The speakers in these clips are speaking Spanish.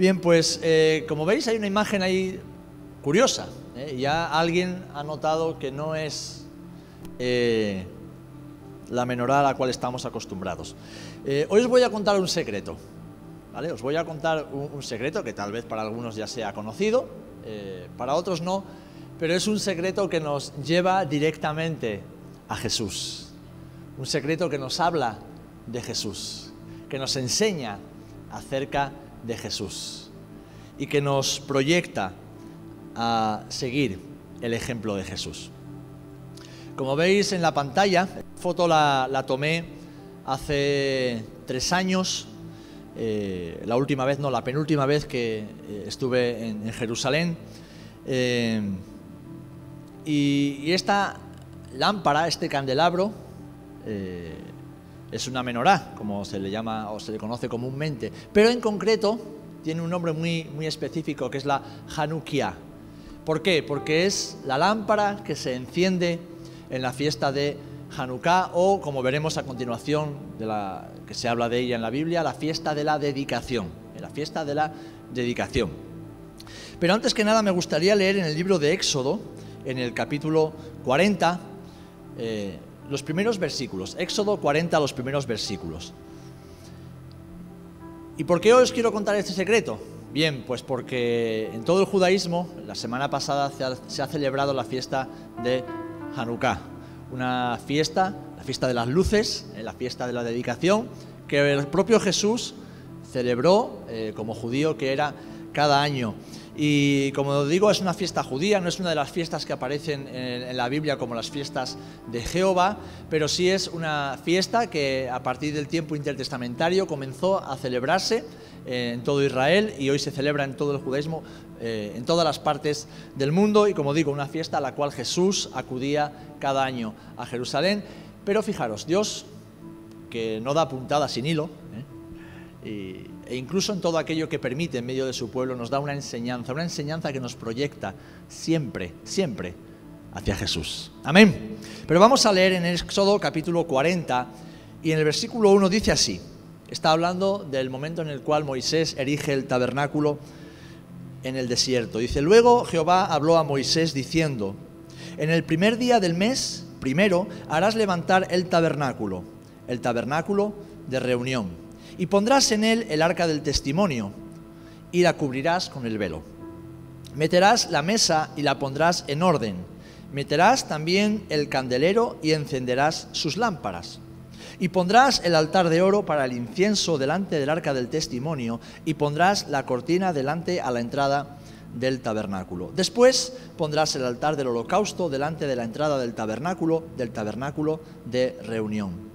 Bien, pues como veis hay una imagen ahí curiosa. Ya alguien ha notado que no es la menorá a la cual estamos acostumbrados. Hoy os voy a contar un secreto, ¿vale? Os voy a contar un secreto que tal vez para algunos ya sea conocido, para otros no, pero es un secreto que nos lleva directamente a Jesús. Un secreto que nos habla de Jesús, que nos enseña acerca de Jesús y que nos proyecta a seguir el ejemplo de Jesús. Como veis en la pantalla, esta foto la tomé hace 3 años, la última vez, no, la penúltima vez que estuve en Jerusalén, y esta lámpara, este candelabro, es una menorá, como se le llama o se le conoce comúnmente, pero en concreto tiene un nombre muy específico, que es la Hanukkah. ¿Por qué? Porque es la lámpara que se enciende en la fiesta de Hanukkah, o como veremos a continuación, que se habla de ella en la Biblia, la fiesta de la dedicación, la fiesta de la dedicación. Pero antes que nada me gustaría leer en el libro de Éxodo, en el capítulo 40, los primeros versículos. Éxodo 40, los primeros versículos. ¿Y por qué os quiero contar este secreto? Bien, pues porque en todo el judaísmo, la semana pasada se ha celebrado la fiesta de Hanukkah, una fiesta, la fiesta de las luces, la fiesta de la dedicación, que el propio Jesús celebró como judío que era cada año. Y como digo, es una fiesta judía, no es una de las fiestas que aparecen en la Biblia como las fiestas de Jehová, pero sí es una fiesta que a partir del tiempo intertestamentario comenzó a celebrarse en todo Israel, y hoy se celebra en todo el judaísmo, en todas las partes del mundo, y como digo, una fiesta a la cual Jesús acudía cada año a Jerusalén. Pero fijaros, Dios, que no da puntada sin hilo, e incluso en todo aquello que permite en medio de su pueblo, nos da una enseñanza que nos proyecta siempre, siempre hacia Jesús. Amén. Pero vamos a leer en Éxodo capítulo 40, y en el versículo 1 dice así. Está hablando del momento en el cual Moisés erige el tabernáculo en el desierto. Dice: luego Jehová habló a Moisés diciendo: en el primer día del mes primero harás levantar el tabernáculo de reunión, y pondrás en él el arca del testimonio, y la cubrirás con el velo. Meterás la mesa y la pondrás en orden. Meterás también el candelero y encenderás sus lámparas. Y pondrás el altar de oro para el incienso delante del arca del testimonio, y pondrás la cortina delante a la entrada del tabernáculo. Después pondrás el altar del holocausto delante de la entrada del tabernáculo de reunión.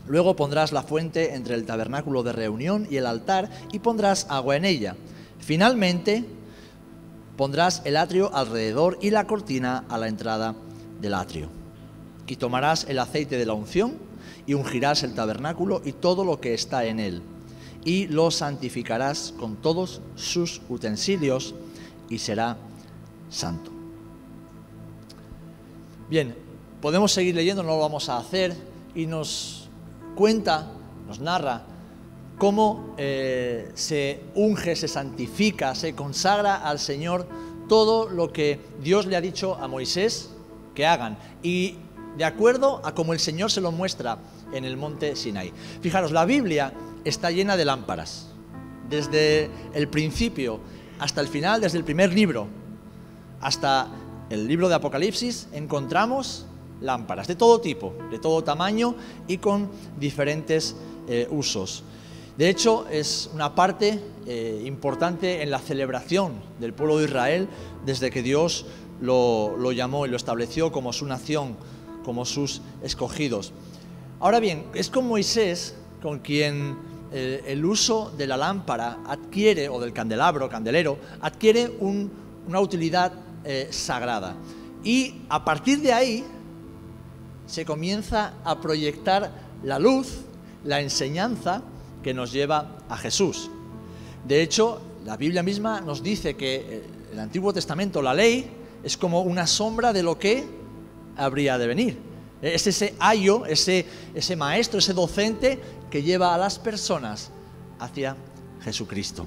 Luego pondrás la fuente entre el tabernáculo de reunión y el altar, y pondrás agua en ella. Finalmente pondrás el atrio alrededor y la cortina a la entrada del atrio. Y tomarás el aceite de la unción y ungirás el tabernáculo y todo lo que está en él, y lo santificarás con todos sus utensilios, y será santo. Bien, podemos seguir leyendo, no lo vamos a hacer, y nos narra cómo se unge, se santifica, se consagra al Señor todo lo que Dios le ha dicho a Moisés que hagan, y de acuerdo a cómo el Señor se lo muestra en el monte Sinaí. Fijaros, la Biblia está llena de lámparas. Desde el principio hasta el final, desde el primer libro hasta el libro de Apocalipsis, encontramos lámparas de todo tipo, de todo tamaño y con diferentes usos. De hecho, es una parte importante en la celebración del pueblo de Israel desde que Dios lo llamó y lo estableció como su nación, como sus escogidos. Ahora bien, es con Moisés con quien el uso de la lámpara adquiere, o del candelero, adquiere una utilidad sagrada. Y a partir de ahí se comienza a proyectar la luz, la enseñanza que nos lleva a Jesús. De hecho, la Biblia misma nos dice que el Antiguo Testamento, la ley, es como una sombra de lo que habría de venir. Es ese ayo, ese maestro, ese docente que lleva a las personas hacia Jesucristo.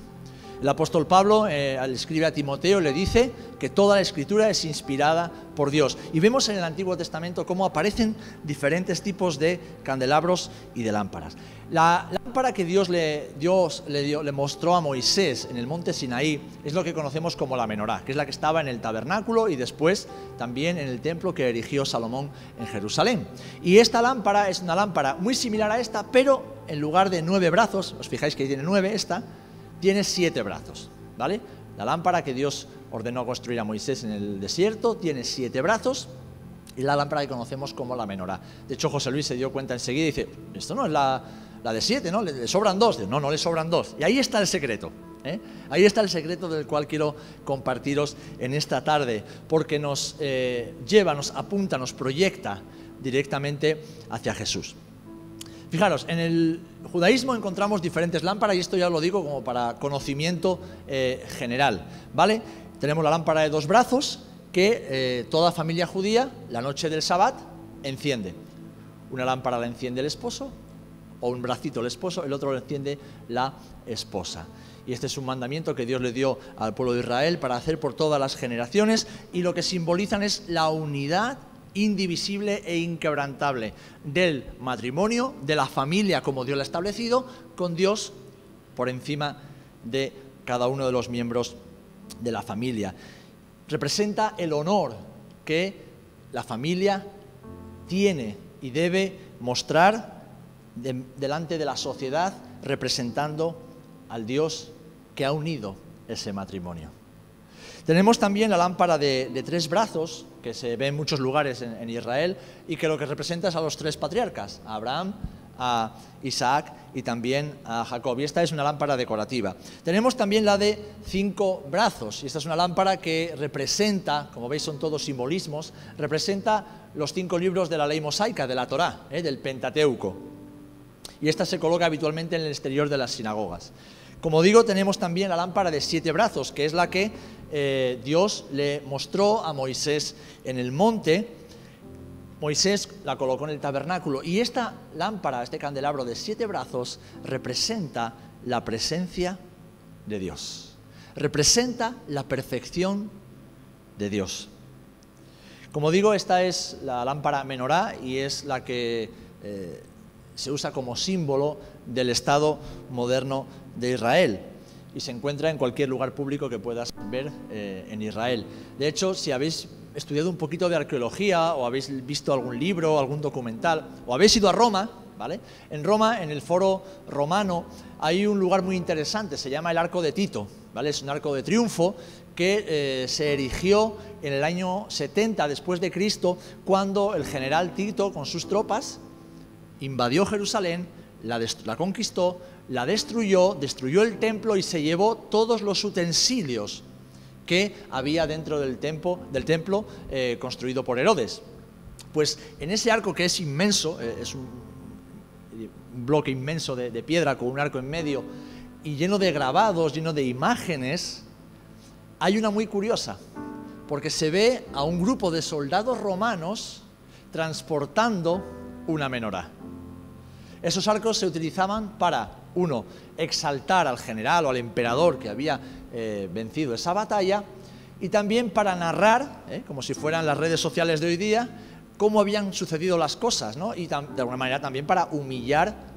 El apóstol Pablo al escribe a Timoteo le dice que toda la Escritura es inspirada por Dios. Y vemos en el Antiguo Testamento cómo aparecen diferentes tipos de candelabros y de lámparas. La lámpara que Dios le mostró a Moisés en el monte Sinaí es lo que conocemos como la menorá, que es la que estaba en el tabernáculo y después también en el templo que erigió Salomón en Jerusalén. Y esta lámpara es una lámpara muy similar a esta, pero en lugar de 9 brazos, os fijáis que tiene 9, esta tiene 7 brazos, ¿vale? La lámpara que Dios ordenó construir a Moisés en el desierto tiene 7 brazos y la lámpara que conocemos como la menorá. De hecho, José Luis se dio cuenta enseguida y dice, esto no es la de 7, ¿no? Le sobran 2. No, no le sobran 2. Y ahí está el secreto, ¿eh? Ahí está el secreto del cual quiero compartiros en esta tarde, porque nos lleva, nos apunta, nos proyecta directamente hacia Jesús. Fijaros, en el judaísmo encontramos diferentes lámparas, y esto ya lo digo como para conocimiento general, ¿vale? Tenemos la lámpara de 2 brazos que toda familia judía, la noche del Sabbat, enciende. Una lámpara la enciende el esposo, o un bracito el esposo, el otro lo enciende la esposa. Y este es un mandamiento que Dios le dio al pueblo de Israel para hacer por todas las generaciones, y lo que simbolizan es la unidad indivisible e inquebrantable del matrimonio, de la familia como Dios la ha establecido, con Dios por encima de cada uno de los miembros de la familia. Representa el honor que la familia tiene y debe mostrar delante de la sociedad, representando al Dios que ha unido ese matrimonio. Tenemos también la lámpara de 3 brazos, que se ve en muchos lugares en Israel, y que lo que representa es a los 3 patriarcas, a Abraham, a Isaac y también a Jacob. Y esta es una lámpara decorativa. Tenemos también la de 5 brazos, y esta es una lámpara que representa, como veis son todos simbolismos, representa los 5 libros de la ley mosaica, de la Torá, del Pentateuco. Y esta se coloca habitualmente en el exterior de las sinagogas. Como digo, tenemos también la lámpara de 7 brazos, que es la que Dios le mostró a Moisés en el monte. Moisés la colocó en el tabernáculo, y esta lámpara, este candelabro de 7 brazos, representa la presencia de Dios, representa la perfección de Dios. Como digo, esta es la lámpara menorá y es la que se usa como símbolo del Estado moderno de Israel, y se encuentra en cualquier lugar público que puedas ver en Israel. De hecho, si habéis estudiado un poquito de arqueología, o habéis visto algún libro, algún documental, o habéis ido a Roma, ¿vale? En Roma, en el foro romano, hay un lugar muy interesante, se llama el Arco de Tito, ¿vale? Es un arco de triunfo que se erigió en el año 70 después de Cristo, cuando el general Tito, con sus tropas, invadió Jerusalén, la conquistó, la destruyó el templo y se llevó todos los utensilios que había dentro del templo construido por Herodes. Pues en ese arco, que es inmenso, es un bloque inmenso de piedra con un arco en medio y lleno de grabados, lleno de imágenes, hay una muy curiosa, porque se ve a un grupo de soldados romanos transportando una menorá. Esos arcos se utilizaban para, uno, exaltar al general o al emperador que había vencido esa batalla, y también para narrar, como si fueran las redes sociales de hoy día, cómo habían sucedido las cosas, ¿no? Y de alguna manera también para humillar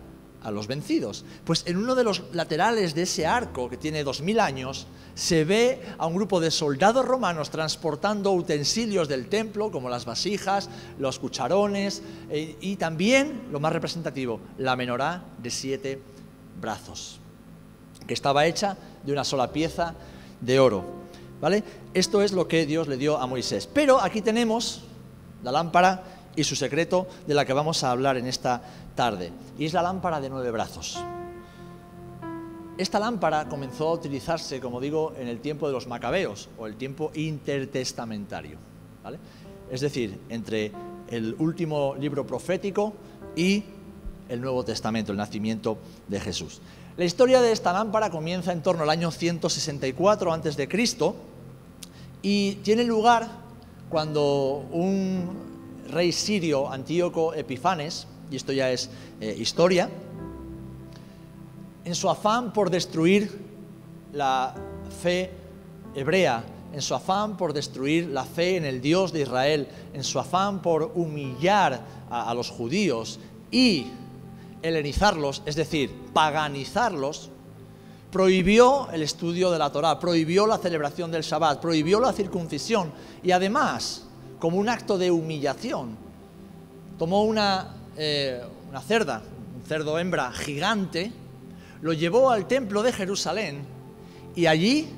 a los vencidos. Pues en uno de los laterales de ese arco, que tiene 2000 años, se ve a un grupo de soldados romanos transportando utensilios del templo, como las vasijas, los cucharones, y también, lo más representativo, la menorá de 7 brazos, que estaba hecha de una sola pieza de oro, ¿vale? Esto es lo que Dios le dio a Moisés. Pero aquí tenemos la lámpara y su secreto, de la que vamos a hablar en esta tarde, y es la lámpara de 9 brazos. Esta lámpara comenzó a utilizarse, como digo, en el tiempo de los macabeos, o el tiempo intertestamentario, ¿vale? Es decir, entre el último libro profético y el Nuevo Testamento, el nacimiento de Jesús. La historia de esta lámpara comienza en torno al año 164 a.C. y tiene lugar cuando un rey sirio, Antíoco Epifanes, y esto ya es historia, en su afán por destruir la fe hebrea, en su afán por destruir la fe en el Dios de Israel, en su afán por humillar a los judíos y helenizarlos, es decir, paganizarlos, prohibió el estudio de la Torá, prohibió la celebración del Shabbat, prohibió la circuncisión y además, como un acto de humillación, tomó una cerda, un cerdo hembra gigante, lo llevó al templo de Jerusalén y allí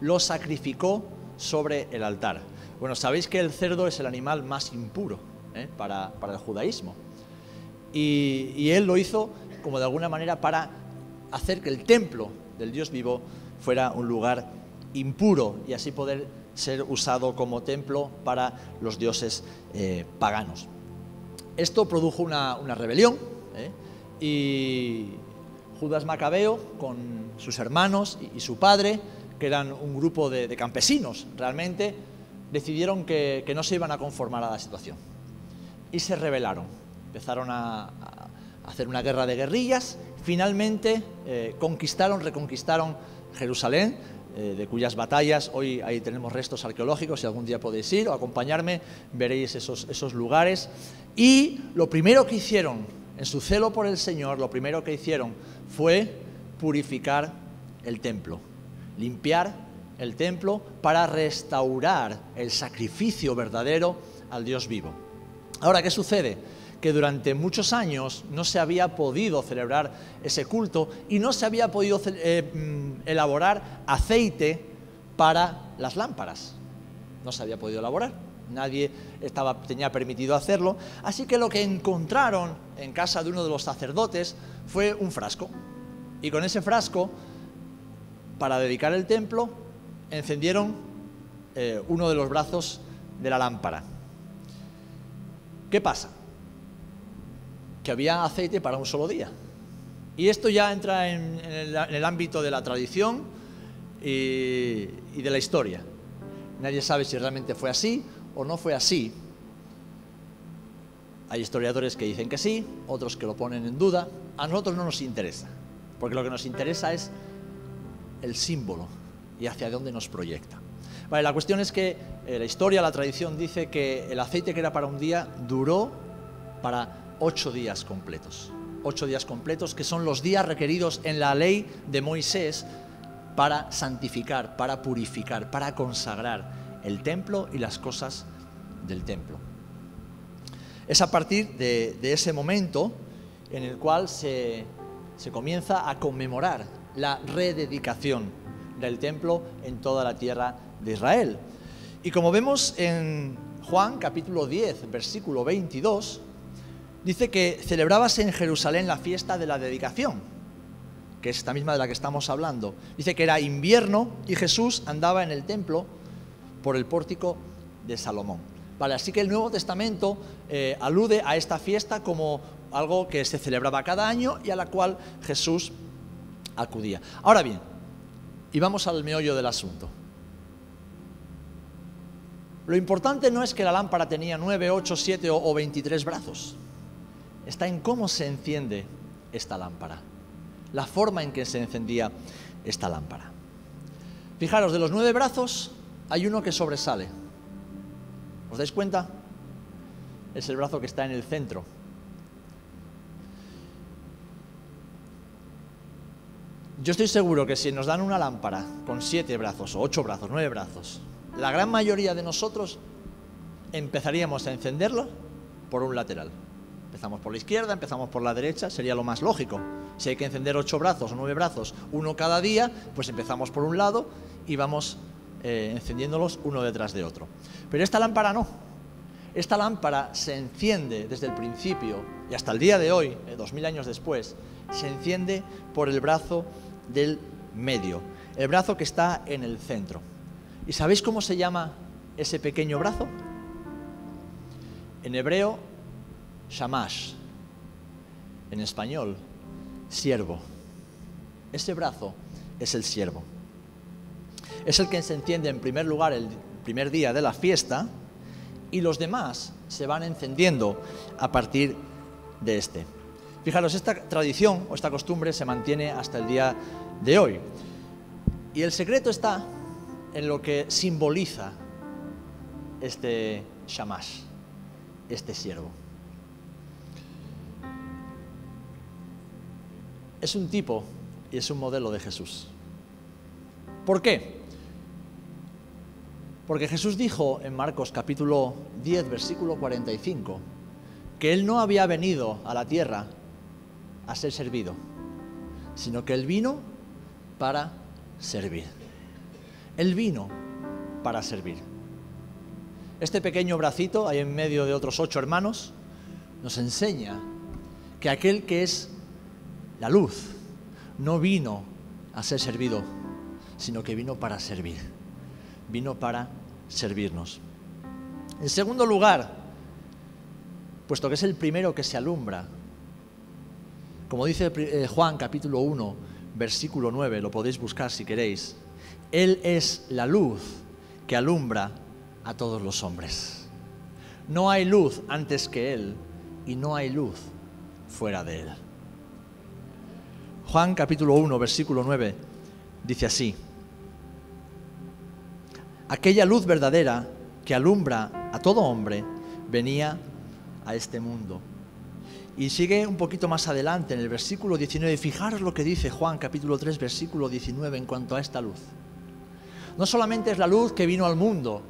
lo sacrificó sobre el altar. Bueno, sabéis que el cerdo es el animal más impuro para el judaísmo. Y él lo hizo como de alguna manera para hacer que el templo del Dios vivo fuera un lugar impuro y así poder ser usado como templo para los dioses paganos. Esto produjo una rebelión y Judas Macabeo con sus hermanos y su padre, que eran un grupo de campesinos, realmente decidieron que no se iban a conformar a la situación y se rebelaron. Empezaron a hacer una guerra de guerrillas, finalmente reconquistaron Jerusalén, de cuyas batallas hoy ahí tenemos restos arqueológicos, si algún día podéis ir o acompañarme, veréis esos lugares. Y lo primero que hicieron, en su celo por el Señor, lo primero que hicieron fue purificar el templo, limpiar el templo para restaurar el sacrificio verdadero al Dios vivo. Ahora, ¿qué sucede? Que durante muchos años no se había podido celebrar ese culto y no se había podido elaborar aceite para las lámparas. No se había podido elaborar, nadie tenía permitido hacerlo, así que lo que encontraron en casa de uno de los sacerdotes fue un frasco. Y con ese frasco, para dedicar el templo, encendieron uno de los brazos de la lámpara. ¿Qué pasa? Que había aceite para un solo día. Y esto ya entra en el ámbito de la tradición y de la historia. Nadie sabe si realmente fue así o no fue así. Hay historiadores que dicen que sí, otros que lo ponen en duda. A nosotros no nos interesa, porque lo que nos interesa es el símbolo y hacia dónde nos proyecta. Vale, la cuestión es que la historia, la tradición dice que el aceite que era para un día duró para 8 días completos. 8 días completos, que son los días requeridos en la ley de Moisés para santificar, para purificar, para consagrar el templo y las cosas del templo. Es a partir de ese momento en el cual se comienza a conmemorar la rededicación del templo en toda la tierra de Israel. Y como vemos en Juan capítulo 10, versículo 22, dice que celebrábase en Jerusalén la fiesta de la dedicación, que es esta misma de la que estamos hablando. Dice que era invierno y Jesús andaba en el templo por el pórtico de Salomón. Vale, así que el Nuevo Testamento alude a esta fiesta como algo que se celebraba cada año y a la cual Jesús acudía. Ahora bien, y vamos al meollo del asunto. Lo importante no es que la lámpara tenía 9, 8, 7 o 23 brazos. Está en cómo se enciende esta lámpara, la forma en que se encendía esta lámpara. Fijaros, de los 9 brazos hay uno que sobresale. ¿Os dais cuenta? Es el brazo que está en el centro. Yo estoy seguro que si nos dan una lámpara con 7 brazos, o 8 brazos, 9 brazos, la gran mayoría de nosotros empezaríamos a encenderla por un lateral. Empezamos por la izquierda, empezamos por la derecha, sería lo más lógico. Si hay que encender 8 brazos o 9 brazos, uno cada día, pues empezamos por un lado y vamos encendiéndolos uno detrás de otro. Pero esta lámpara no. Esta lámpara se enciende desde el principio y hasta el día de hoy, 2000 años después, se enciende por el brazo del medio, el brazo que está en el centro. ¿Y sabéis cómo se llama ese pequeño brazo? En hebreo, shamash. En español, siervo. Ese brazo es el siervo. Es el que se enciende en primer lugar el primer día de la fiesta y los demás se van encendiendo a partir de este. Fijaros, esta tradición o esta costumbre se mantiene hasta el día de hoy. Y el secreto está en lo que simboliza este shamash, este siervo. Es un tipo y es un modelo de Jesús. ¿Por qué? Porque Jesús dijo en Marcos capítulo 10, versículo 45, que Él no había venido a la tierra a ser servido, sino que Él vino para servir. Él vino para servir. Este pequeño bracito, ahí en medio de otros 8 hermanos, nos enseña que aquel que es la luz no vino a ser servido, sino que vino para servir. Vino para servirnos. En segundo lugar, puesto que es el primero que se alumbra, como dice Juan capítulo 1, versículo 9, lo podéis buscar si queréis, Él es la luz que alumbra a todos los hombres. No hay luz antes que Él y no hay luz fuera de Él. Juan capítulo 1, versículo 9, dice así: aquella luz verdadera que alumbra a todo hombre venía a este mundo. Y sigue un poquito más adelante en el versículo 19, fijaros lo que dice Juan capítulo 3, versículo 19 en cuanto a esta luz. No solamente es la luz que vino al mundo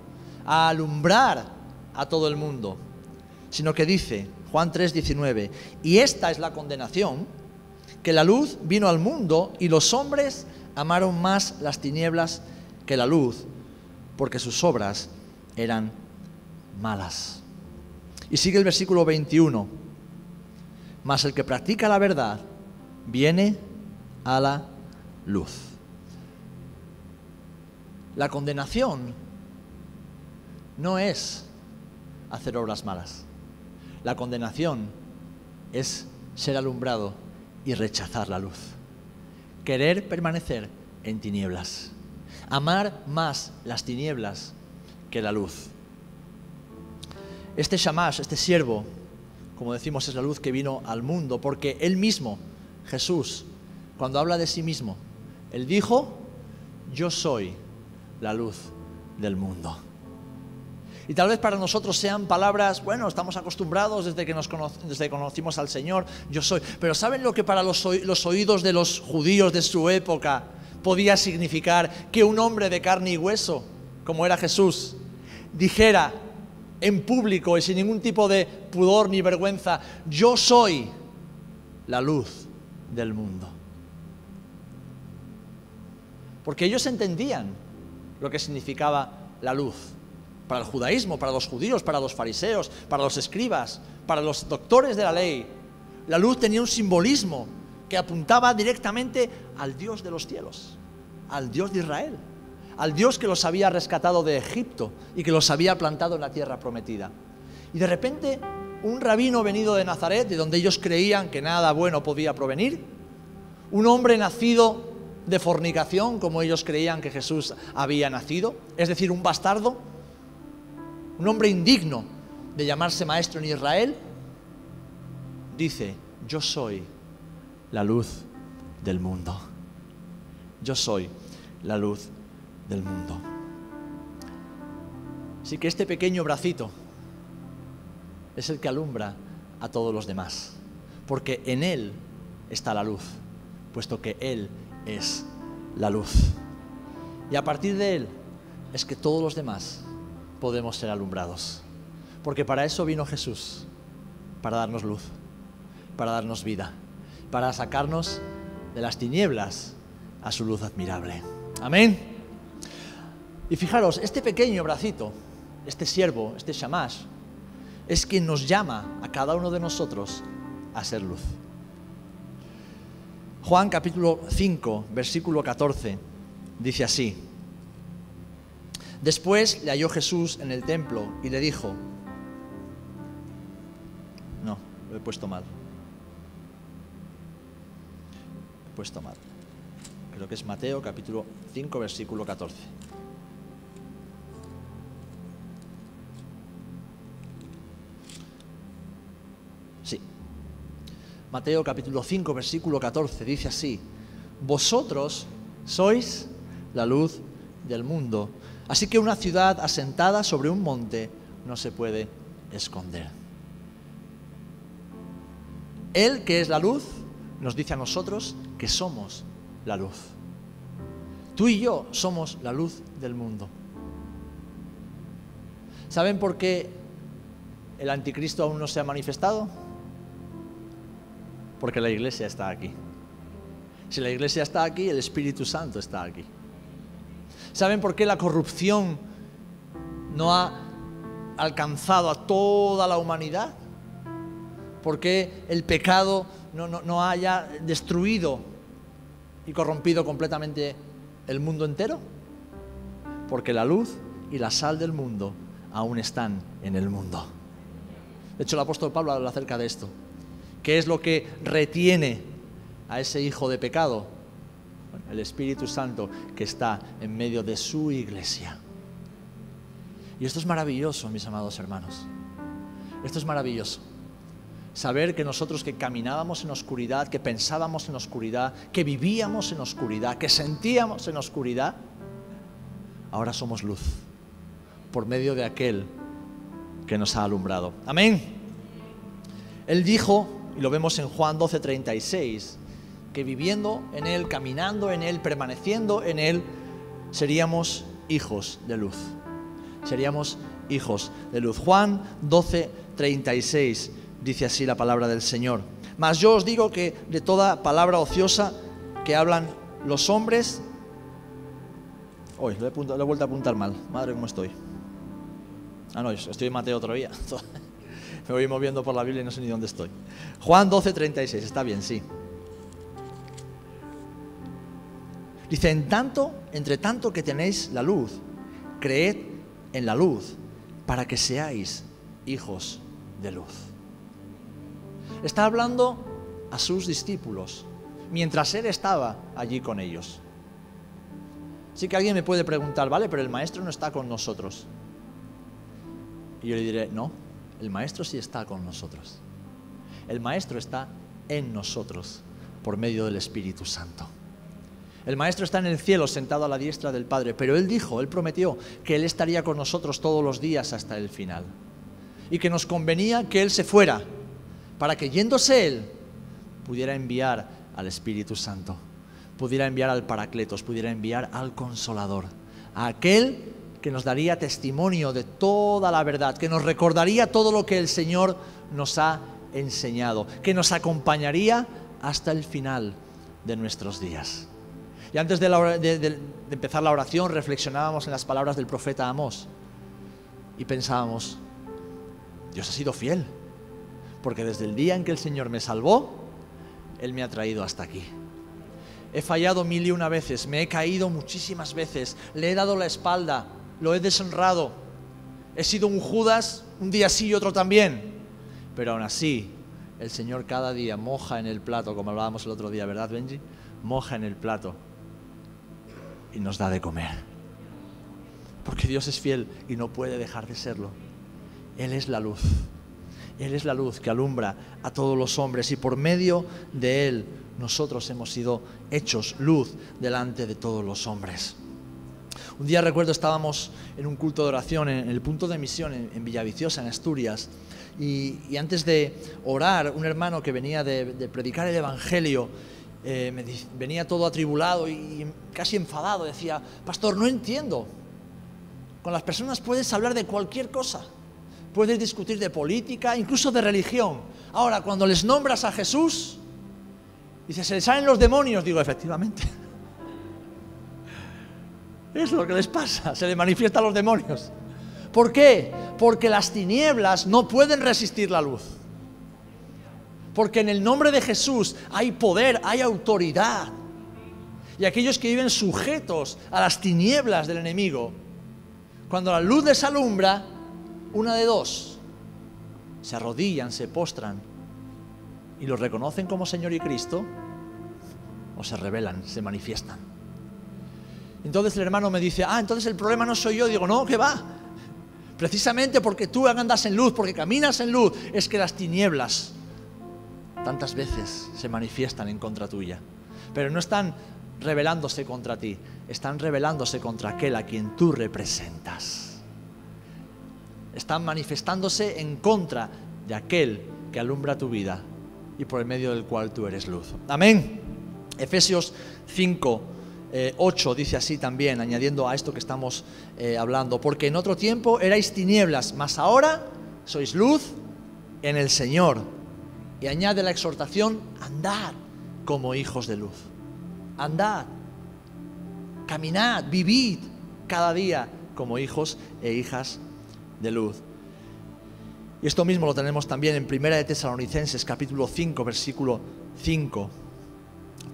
a alumbrar a todo el mundo, sino que dice Juan 3, 19, y esta es la condenación, que la luz vino al mundo y los hombres amaron más las tinieblas que la luz, porque sus obras eran malas. Y sigue el versículo 21, mas el que practica la verdad viene a la luz. La condenación no es hacer obras malas. La condenación es ser alumbrado y rechazar la luz. Querer permanecer en tinieblas. Amar más las tinieblas que la luz. Este shamash, este siervo, como decimos, es la luz que vino al mundo, porque Él mismo, Jesús, cuando habla de sí mismo, Él dijo: yo soy la luz del mundo. Y tal vez para nosotros sean palabras, bueno, estamos acostumbrados desde que conocimos al Señor, yo soy. Pero ¿saben lo que para los oídos de los judíos de su época podía significar que un hombre de carne y hueso, como era Jesús, dijera en público y sin ningún tipo de pudor ni vergüenza: yo soy la luz del mundo? Porque ellos entendían lo que significaba la luz. Para el judaísmo, para los judíos, para los fariseos, para los escribas, para los doctores de la ley, la luz tenía un simbolismo que apuntaba directamente al Dios de los cielos, al Dios de Israel, al Dios que los había rescatado de Egipto y que los había plantado en la tierra prometida. Y de repente, un rabino venido de Nazaret, de donde ellos creían que nada bueno podía provenir, un hombre nacido de fornicación, como ellos creían que Jesús había nacido, es decir, un bastardo, un hombre indigno de llamarse maestro en Israel, dice: yo soy la luz del mundo. Yo soy la luz del mundo. Así que este pequeño bracito es el que alumbra a todos los demás, porque en Él está la luz, puesto que Él es la luz. Y a partir de Él es que todos los demás podemos ser alumbrados, porque para eso vino Jesús, para darnos luz, para darnos vida, para sacarnos de las tinieblas a su luz admirable. Amén. Y fijaros, este pequeño bracito, este siervo, este shamash, es quien nos llama a cada uno de nosotros a ser luz. Juan capítulo 5, versículo 14, dice así: después le halló Jesús en el templo y le dijo... No, lo he puesto mal. He puesto mal. Creo que es Mateo capítulo 5, versículo 14. Sí. Mateo capítulo 5, versículo 14, dice así: vosotros sois la luz del mundo. Así que una ciudad asentada sobre un monte no se puede esconder. Él, que es la luz, nos dice a nosotros que somos la luz. Tú y yo somos la luz del mundo. ¿Saben por qué el anticristo aún no se ha manifestado? Porque la iglesia está aquí. Si la iglesia está aquí, el Espíritu Santo está aquí. ¿Saben por qué la corrupción no ha alcanzado a toda la humanidad? ¿Por qué el pecado no haya destruido y corrompido completamente el mundo entero? Porque la luz y la sal del mundo aún están en el mundo. De hecho, el apóstol Pablo habla acerca de esto. ¿Qué es lo que retiene a ese hijo de pecado? Bueno, el Espíritu Santo que está en medio de su iglesia. Y esto es maravilloso, mis amados hermanos. Esto es maravilloso. Saber que nosotros que caminábamos en oscuridad, que pensábamos en oscuridad, que vivíamos en oscuridad, que sentíamos en oscuridad, ahora somos luz por medio de aquel que nos ha alumbrado. Amén. Él dijo, y lo vemos en Juan 12:36, que viviendo en Él, caminando en Él, permaneciendo en Él, seríamos hijos de luz. Seríamos hijos de luz. Juan 12:36 dice así la palabra del Señor. Mas yo os digo que de toda palabra ociosa que hablan los hombres... Uy, lo he vuelto a apuntar mal. Madre, ¿cómo estoy? No, estoy en Mateo todavía. Me voy moviendo por la Biblia y no sé ni dónde estoy. Juan 12:36, está bien, sí. Dice, entre tanto que tenéis la luz, creed en la luz, para que seáis hijos de luz. Está hablando a sus discípulos, mientras Él estaba allí con ellos. Así que alguien me puede preguntar, vale, pero el Maestro no está con nosotros. Y yo le diré, no, el Maestro sí está con nosotros. El Maestro está en nosotros por medio del Espíritu Santo. El Maestro está en el cielo sentado a la diestra del Padre, pero Él dijo, Él prometió que Él estaría con nosotros todos los días hasta el final. Y que nos convenía que Él se fuera, para que yéndose Él, pudiera enviar al Espíritu Santo, pudiera enviar al Paracletos, pudiera enviar al Consolador, a aquel que nos daría testimonio de toda la verdad, que nos recordaría todo lo que el Señor nos ha enseñado, que nos acompañaría hasta el final de nuestros días. Y antes de empezar la oración reflexionábamos en las palabras del profeta Amós y pensábamos, Dios ha sido fiel, porque desde el día en que el Señor me salvó, Él me ha traído hasta aquí. He fallado 1001 veces, me he caído muchísimas veces, le he dado la espalda, lo he deshonrado, he sido un Judas, un día sí y otro también, pero aún así el Señor cada día moja en el plato, como hablábamos el otro día, ¿verdad, Benji? Moja en el plato y nos da de comer, porque Dios es fiel y no puede dejar de serlo. Él es la luz, Él es la luz que alumbra a todos los hombres y por medio de Él nosotros hemos sido hechos luz delante de todos los hombres. Un día recuerdo estábamos en un culto de oración en el punto de misión en Villaviciosa, en Asturias, y antes de orar, un hermano que venía de predicar el Evangelio venía todo atribulado y casi enfadado. Decía, pastor, no entiendo. Con las personas puedes hablar de cualquier cosa, puedes discutir de política, incluso de religión. Ahora, cuando les nombras a Jesús, dice, se les salen los demonios. Digo, efectivamente. Es lo que les pasa, se les manifiestan los demonios. ¿Por qué? Porque las tinieblas no pueden resistir la luz. Porque en el nombre de Jesús hay poder, hay autoridad. Y aquellos que viven sujetos a las tinieblas del enemigo, cuando la luz les alumbra, una de dos, se arrodillan, se postran y los reconocen como Señor y Cristo, o se rebelan, se manifiestan. Entonces el hermano me dice, entonces el problema no soy yo. Digo, no, ¿qué va? Precisamente porque tú andas en luz, porque caminas en luz, es que las tinieblas tantas veces se manifiestan en contra tuya. Pero no están rebelándose contra ti, están rebelándose contra aquel a quien tú representas. Están manifestándose en contra de aquel que alumbra tu vida y por el medio del cual tú eres luz. Amén. Efesios 5, 8 dice así también, añadiendo a esto que estamos hablando: porque en otro tiempo erais tinieblas, mas ahora sois luz en el Señor. Y añade la exhortación: andad como hijos de luz. Andad, caminad, vivid cada día como hijos e hijas de luz. Y esto mismo lo tenemos también en 1 de Tesalonicenses capítulo 5, versículo 5.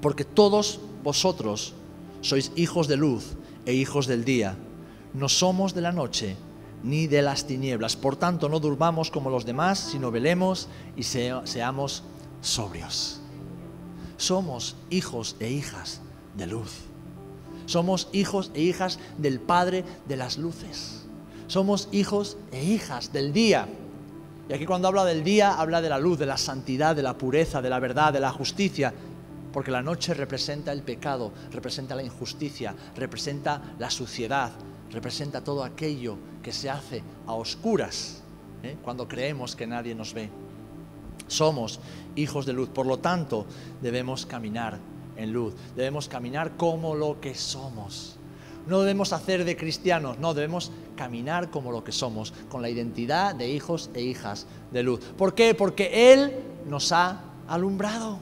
Porque todos vosotros sois hijos de luz e hijos del día. No somos de la noche ni de las tinieblas. Por tanto, no durmamos como los demás, sino velemos y seamos sobrios. Somos hijos e hijas de luz. Somos hijos e hijas del Padre de las luces. Somos hijos e hijas del día. Y aquí cuando habla del día, habla de la luz, de la santidad, de la pureza, de la verdad, de la justicia. Porque la noche representa el pecado, representa la injusticia, representa la suciedad, representa todo aquello que se hace a oscuras, cuando creemos que nadie nos ve. Somos hijos de luz, por lo tanto debemos caminar en luz, debemos caminar como lo que somos. No debemos hacer de cristianos, no, debemos caminar como lo que somos, con la identidad de hijos e hijas de luz. ¿Por qué? Porque Él nos ha alumbrado,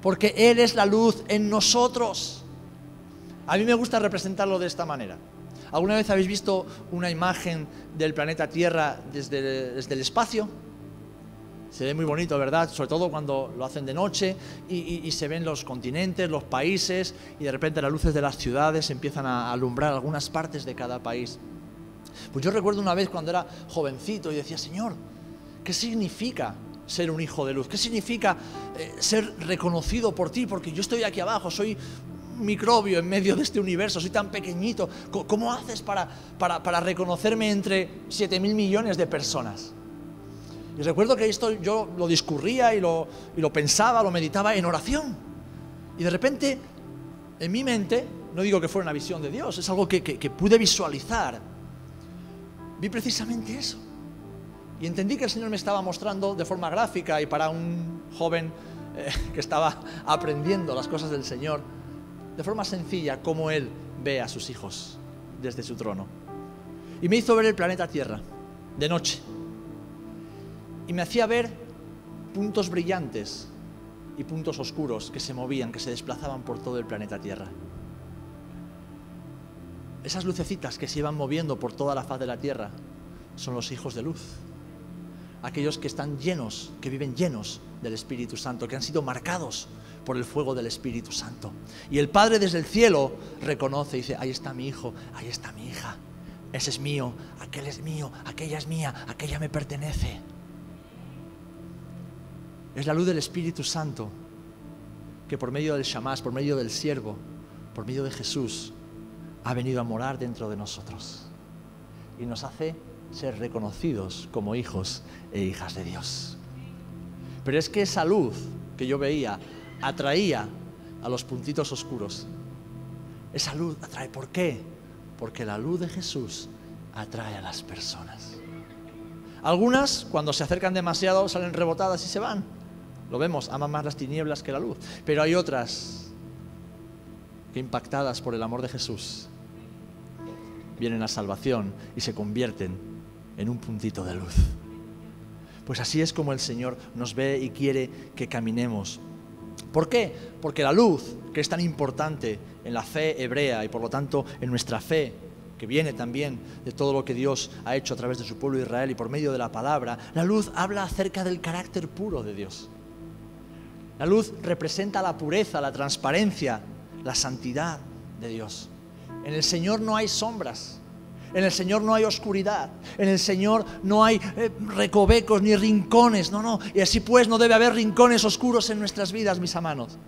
porque Él es la luz en nosotros. A mí me gusta representarlo de esta manera. ¿Alguna vez habéis visto una imagen del planeta Tierra desde el espacio? Se ve muy bonito, ¿verdad? Sobre todo cuando lo hacen de noche y se ven los continentes, los países, y de repente las luces de las ciudades empiezan a alumbrar algunas partes de cada país. Pues yo recuerdo una vez cuando era jovencito y decía: Señor, ¿qué significa ser un hijo de luz? ¿Qué significa ser reconocido por ti? Porque yo estoy aquí abajo, soy un microbio en medio de este universo, soy tan pequeñito. ¿Cómo haces para reconocerme entre 7.000 millones de personas? Y recuerdo que esto yo lo discurría y lo pensaba, lo meditaba en oración. Y de repente, en mi mente, no digo que fuera una visión de Dios, es algo que pude visualizar. Vi precisamente eso. Y entendí que el Señor me estaba mostrando de forma gráfica, y para un joven que estaba aprendiendo las cosas del Señor, de forma sencilla, cómo Él ve a sus hijos desde su trono. Y me hizo ver el planeta Tierra de noche. Y me hacía ver puntos brillantes y puntos oscuros que se movían, que se desplazaban por todo el planeta Tierra. Esas lucecitas que se iban moviendo por toda la faz de la Tierra son los hijos de luz. Aquellos que están llenos, que viven llenos del Espíritu Santo, que han sido marcados por el fuego del Espíritu Santo. Y el Padre desde el cielo reconoce y dice: ahí está mi hijo, ahí está mi hija. Ese es mío, aquel es mío, aquella es mía, aquella me pertenece. Es la luz del Espíritu Santo que por medio del Shamash, por medio del siervo, por medio de Jesús, ha venido a morar dentro de nosotros y nos hace ser reconocidos como hijos e hijas de Dios. Pero es que esa luz que yo veía atraía a los puntitos oscuros. Esa luz atrae. ¿Por qué? Porque la luz de Jesús atrae a las personas. Algunas, cuando se acercan demasiado, salen rebotadas y se van. Lo vemos, aman más las tinieblas que la luz. Pero hay otras que, impactadas por el amor de Jesús, vienen a salvación y se convierten en un puntito de luz. Pues así es como el Señor nos ve y quiere que caminemos. ¿Por qué? Porque la luz, que es tan importante en la fe hebrea y por lo tanto en nuestra fe, que viene también de todo lo que Dios ha hecho a través de su pueblo Israel y por medio de la palabra, la luz habla acerca del carácter puro de Dios. La luz representa la pureza, la transparencia, la santidad de Dios. En el Señor no hay sombras, en el Señor no hay oscuridad, en el Señor no hay recovecos ni rincones, no. Y así pues no debe haber rincones oscuros en nuestras vidas, mis hermanos.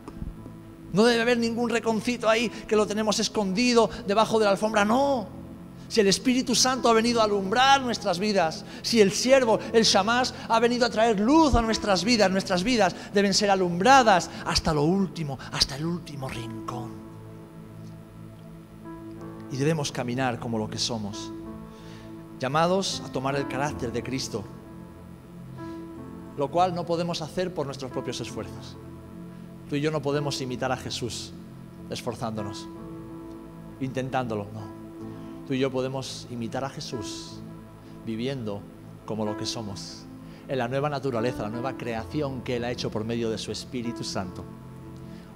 No debe haber ningún rinconcito ahí que lo tenemos escondido debajo de la alfombra, no. Si el Espíritu Santo ha venido a alumbrar nuestras vidas, si el siervo, el Shamash, ha venido a traer luz a nuestras vidas deben ser alumbradas hasta lo último, hasta el último rincón. y debemos caminar como lo que somos, llamados a tomar el carácter de Cristo, lo cual no podemos hacer por nuestros propios esfuerzos. Tú y yo no podemos imitar a Jesús esforzándonos, intentándolo, no. Tú y yo podemos imitar a Jesús viviendo como lo que somos, en la nueva naturaleza, la nueva creación que Él ha hecho por medio de su Espíritu Santo,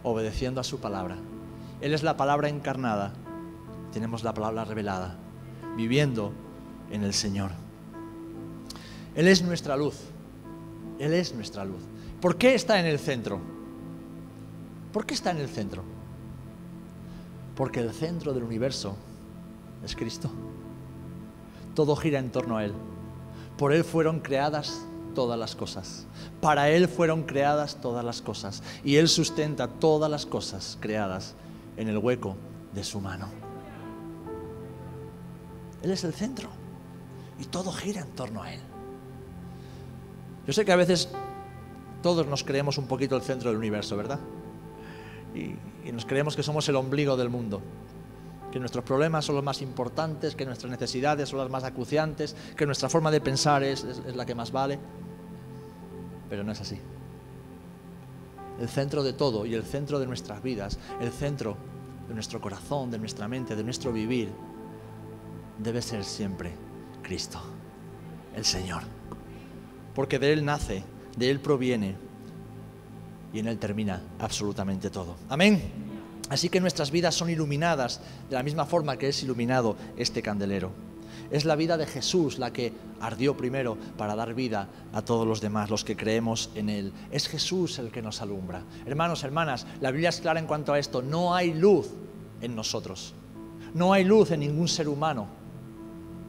obedeciendo a su palabra. Él es la palabra encarnada, tenemos la palabra revelada, viviendo en el Señor. Él es nuestra luz, Él es nuestra luz. ¿Por qué está en el centro? ¿Por qué está en el centro? Porque el centro del universo es Cristo. Todo gira en torno a Él. Por Él fueron creadas todas las cosas. Para Él fueron creadas todas las cosas. Y Él sustenta todas las cosas creadas en el hueco de su mano. Él es el centro. Y todo gira en torno a Él. Yo sé que a veces todos nos creemos un poquito el centro del universo, ¿verdad? Y nos creemos que somos el ombligo del mundo, que nuestros problemas son los más importantes, que nuestras necesidades son las más acuciantes, que nuestra forma de pensar es la que más vale. Pero no es así. El centro de todo y el centro de nuestras vidas, el centro de nuestro corazón, de nuestra mente, de nuestro vivir, debe ser siempre Cristo, el Señor. Porque de Él nace, de Él proviene y en Él termina absolutamente todo. Amén. Así que nuestras vidas son iluminadas de la misma forma que es iluminado este candelero. Es la vida de Jesús la que ardió primero para dar vida a todos los demás, los que creemos en Él. Es Jesús el que nos alumbra. Hermanos, hermanas, la Biblia es clara en cuanto a esto. No hay luz en nosotros. No hay luz en ningún ser humano.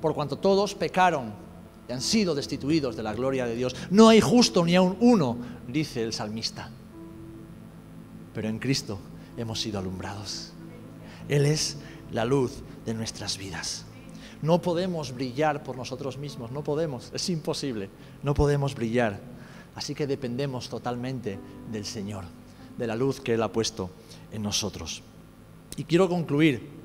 Por cuanto todos pecaron y han sido destituidos de la gloria de Dios. No hay justo ni aun uno, dice el salmista. Pero en Cristo hemos sido alumbrados. Él es la luz de nuestras vidas. No podemos brillar por nosotros mismos, no podemos, es imposible, no podemos brillar. Así que dependemos totalmente del Señor, de la luz que Él ha puesto en nosotros. Y quiero concluir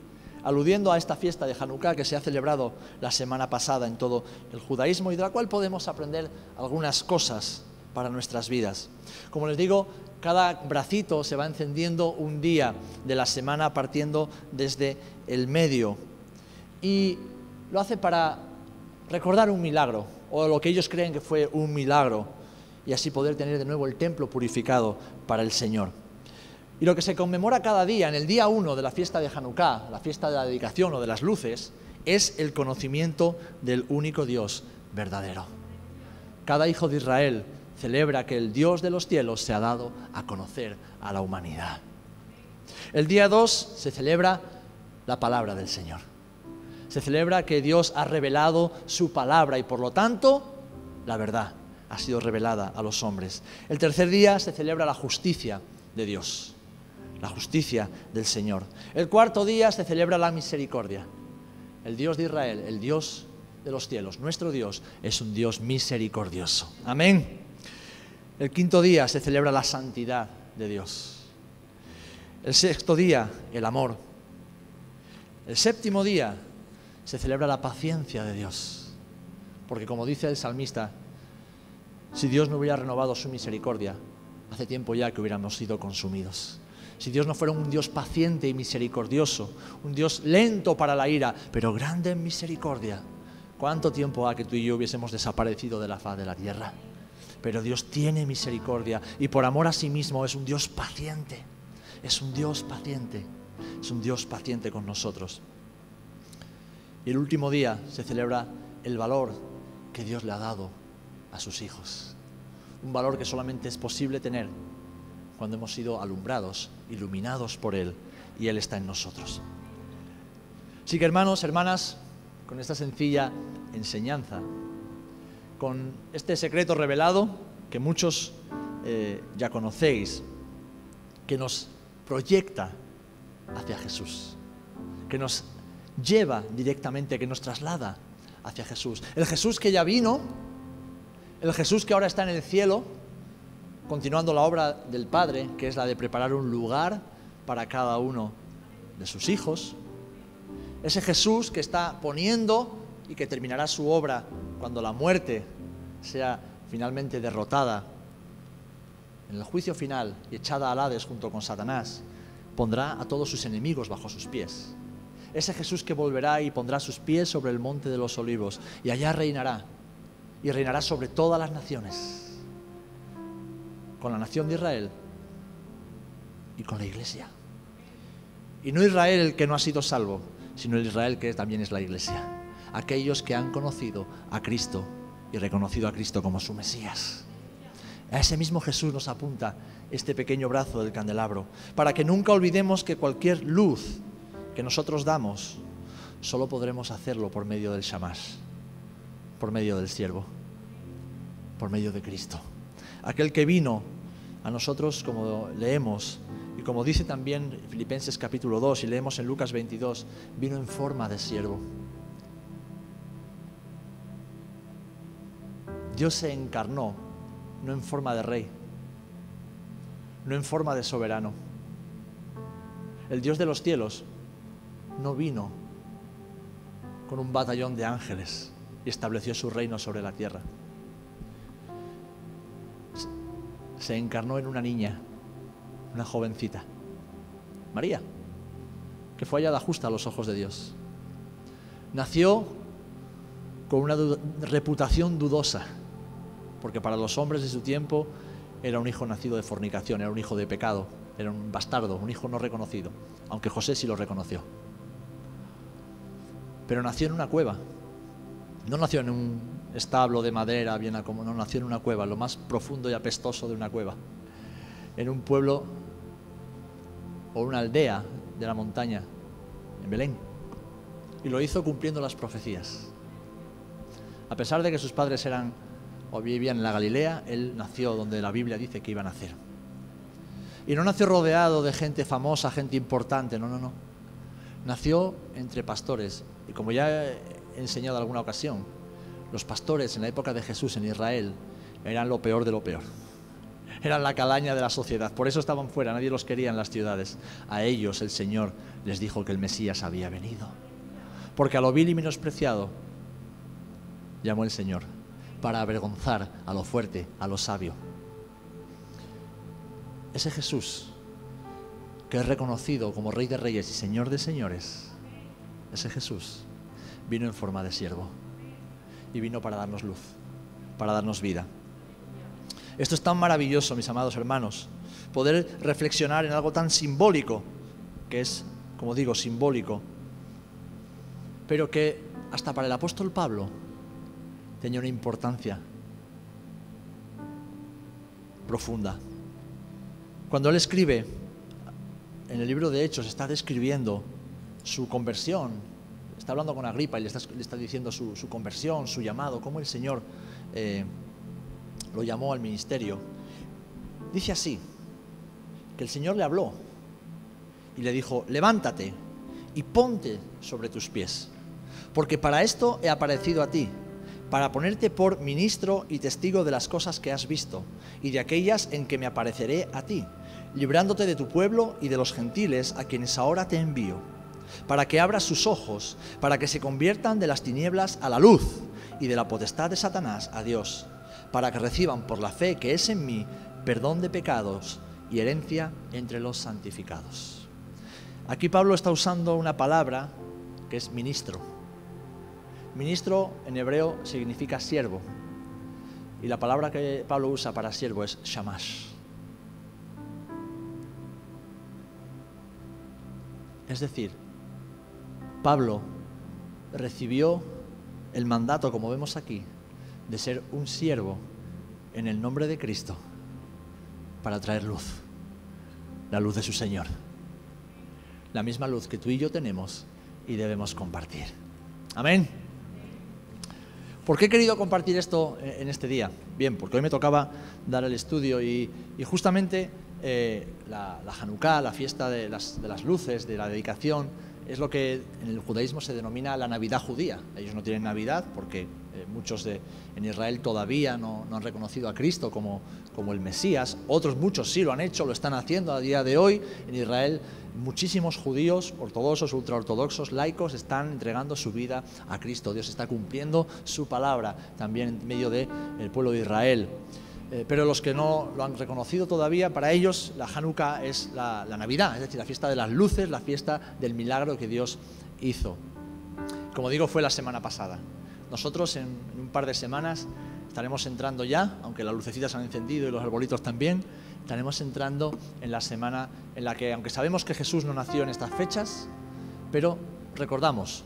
aludiendo a esta fiesta de Hanukkah que se ha celebrado la semana pasada en todo el judaísmo y de la cual podemos aprender algunas cosas para nuestras vidas. Como les digo, cada bracito se va encendiendo un día de la semana partiendo desde el medio y lo hace para recordar un milagro o lo que ellos creen que fue un milagro y así poder tener de nuevo el templo purificado para el Señor. Y lo que se conmemora cada día, en el día 1 de la fiesta de Hanukkah, la fiesta de la dedicación o de las luces, es el conocimiento del único Dios verdadero. Cada hijo de Israel celebra que el Dios de los cielos se ha dado a conocer a la humanidad. El día 2 se celebra la palabra del Señor. Se celebra que Dios ha revelado su palabra y por lo tanto la verdad ha sido revelada a los hombres. El tercer día se celebra la justicia de Dios, la justicia del Señor. El cuarto día se celebra la misericordia. El Dios de Israel, el Dios de los cielos, nuestro Dios, es un Dios misericordioso. Amén. El quinto día se celebra la santidad de Dios. El sexto día, el amor. El séptimo día se celebra la paciencia de Dios. Porque como dice el salmista, si Dios no hubiera renovado su misericordia, hace tiempo ya que hubiéramos sido consumidos. Si Dios no fuera un Dios paciente y misericordioso, un Dios lento para la ira, pero grande en misericordia, ¿cuánto tiempo ha que tú y yo hubiésemos desaparecido de la faz de la tierra? Pero Dios tiene misericordia y por amor a sí mismo es un Dios paciente. Es un Dios paciente. Es un Dios paciente con nosotros. Y el último día se celebra el valor que Dios le ha dado a sus hijos. Un valor que solamente es posible tener cuando hemos sido alumbrados, iluminados por Él y Él está en nosotros. Así que hermanos, hermanas, con esta sencilla enseñanza, con este secreto revelado que muchos ya conocéis, que nos proyecta hacia Jesús, que nos lleva directamente, que nos traslada hacia Jesús. El Jesús que ya vino, el Jesús que ahora está en el cielo, continuando la obra del Padre, que es la de preparar un lugar para cada uno de sus hijos. Ese Jesús que está poniendo y que terminará su obra cuando la muerte sea finalmente derrotada en el juicio final y echada al Hades junto con Satanás, pondrá a todos sus enemigos bajo sus pies. Ese Jesús que volverá y pondrá sus pies sobre el monte de los olivos y allá reinará, y reinará sobre todas las naciones, con la nación de Israel y con la Iglesia. Y no Israel el que no ha sido salvo, sino el Israel que también es la Iglesia. Aquellos que han conocido a Cristo y reconocido a Cristo como su Mesías. A ese mismo Jesús nos apunta este pequeño brazo del candelabro, para que nunca olvidemos que cualquier luz que nosotros damos, solo podremos hacerlo por medio del Shamash, por medio del siervo, por medio de Cristo. Aquel que vino a nosotros, como leemos, y como dice también Filipenses capítulo 2, y leemos en Lucas 22, vino en forma de siervo. Dios se encarnó, no en forma de rey, no en forma de soberano. El Dios de los cielos no vino con un batallón de ángeles y estableció su reino sobre la tierra. Se encarnó en una niña, una jovencita, María, que fue hallada justa a los ojos de Dios. Nació con una reputación dudosa, porque para los hombres de su tiempo era un hijo nacido de fornicación, era un hijo de pecado, era un bastardo, un hijo no reconocido, aunque José sí lo reconoció. Pero nació en una cueva, no nació en un establo de madera bien acomodado, no, nació en una cueva, lo más profundo y apestoso de una cueva, en un pueblo o una aldea de la montaña, en Belén, y lo hizo cumpliendo las profecías. A pesar de que sus padres eran o vivían en la Galilea, él nació donde la Biblia dice que iba a nacer. Y no nació rodeado de gente famosa, gente importante, no. Nació entre pastores. Y como ya he enseñado en alguna ocasión, los pastores en la época de Jesús en Israel eran lo peor de lo peor. Eran la calaña de la sociedad. Por eso estaban fuera, nadie los quería en las ciudades. A ellos el Señor les dijo que el Mesías había venido. Porque a lo vil y menospreciado llamó el Señor, para avergonzar a lo fuerte, a lo sabio. Ese Jesús que es reconocido como Rey de Reyes y Señor de Señores, ese Jesús vino en forma de siervo y vino para darnos luz, para darnos vida. Esto es tan maravilloso, mis amados hermanos, poder reflexionar en algo tan simbólico, que es, como digo, simbólico, pero que hasta para el apóstol Pablo tenía una importancia profunda. Cuando él escribe en el libro de Hechos, está describiendo su conversión, está hablando con Agripa y le está diciendo su conversión, su llamado, cómo el Señor lo llamó al ministerio. Dice así, que el Señor le habló y le dijo: levántate y ponte sobre tus pies, porque para esto he aparecido a ti, para ponerte por ministro y testigo de las cosas que has visto y de aquellas en que me apareceré a ti, librándote de tu pueblo y de los gentiles a quienes ahora te envío, para que abras sus ojos, para que se conviertan de las tinieblas a la luz y de la potestad de Satanás a Dios, para que reciban por la fe que es en mí perdón de pecados y herencia entre los santificados. Aquí Pablo está usando una palabra que es ministro. Ministro en hebreo significa siervo, y la palabra que Pablo usa para siervo es shamash. Es decir, Pablo recibió el mandato, como vemos aquí, de ser un siervo en el nombre de Cristo para traer luz, la luz de su Señor, la misma luz que tú y yo tenemos y debemos compartir. Amén. ¿Por qué he querido compartir esto en este día? Bien, porque hoy me tocaba dar el estudio y justamente la Hanukkah, la fiesta de las luces, de la dedicación, es lo que en el judaísmo se denomina la Navidad judía. Ellos no tienen Navidad porque muchos en Israel todavía no han reconocido a Cristo como el Mesías. Otros muchos sí lo han hecho, lo están haciendo a día de hoy. En Israel muchísimos judíos, ortodoxos, ultraortodoxos, laicos, están entregando su vida a Cristo. Dios está cumpliendo su palabra también en medio del pueblo de Israel. Pero los que no lo han reconocido todavía, para ellos la Hanukkah es la Navidad, es decir, la fiesta de las luces, la fiesta del milagro que Dios hizo. Como digo, fue la semana pasada. Nosotros en un par de semanas estaremos entrando ya, aunque las lucecitas han encendido y los arbolitos también, estaremos entrando en la semana en la que, aunque sabemos que Jesús no nació en estas fechas, pero recordamos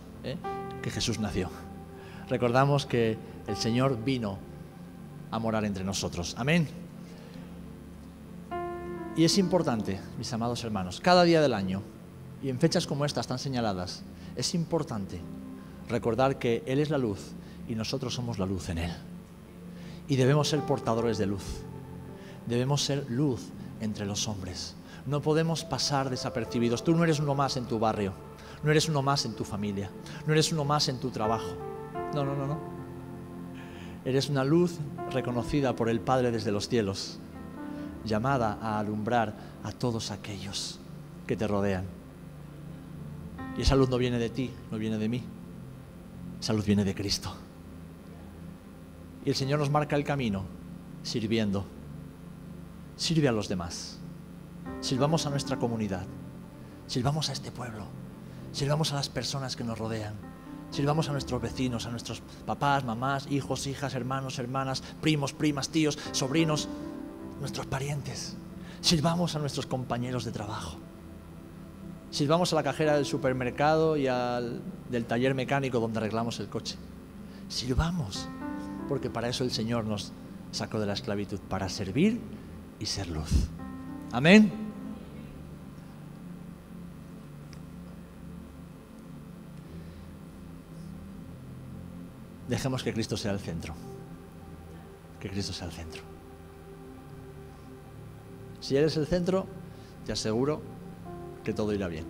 que Jesús nació. Recordamos que el Señor vino a morar entre nosotros. Amén. Y es importante, mis amados hermanos, cada día del año, y en fechas como estas tan señaladas, es importante recordar que Él es la luz y nosotros somos la luz en Él. Y debemos ser portadores de luz. Debemos ser luz entre los hombres. No podemos pasar desapercibidos. Tú no eres uno más en tu barrio, no eres uno más en tu familia, no eres uno más en tu trabajo. No, no, no, no. Eres una luz reconocida por el Padre desde los cielos, llamada a alumbrar a todos aquellos que te rodean. Y esa luz no viene de ti, no viene de mí. Esa luz viene de Cristo. Y el Señor nos marca el camino sirviendo. Sirve a los demás. Sirvamos a nuestra comunidad. Sirvamos a este pueblo. Sirvamos a las personas que nos rodean. Sirvamos a nuestros vecinos, a nuestros papás, mamás, hijos, hijas, hermanos, hermanas, primos, primas, tíos, sobrinos, nuestros parientes. Sirvamos a nuestros compañeros de trabajo. Sirvamos a la cajera del supermercado y del taller mecánico donde arreglamos el coche. Sirvamos, porque para eso el Señor nos sacó de la esclavitud, para servir y ser luz. Amén. Dejemos que Cristo sea el centro. Que Cristo sea el centro. Si eres el centro, te aseguro que todo irá bien.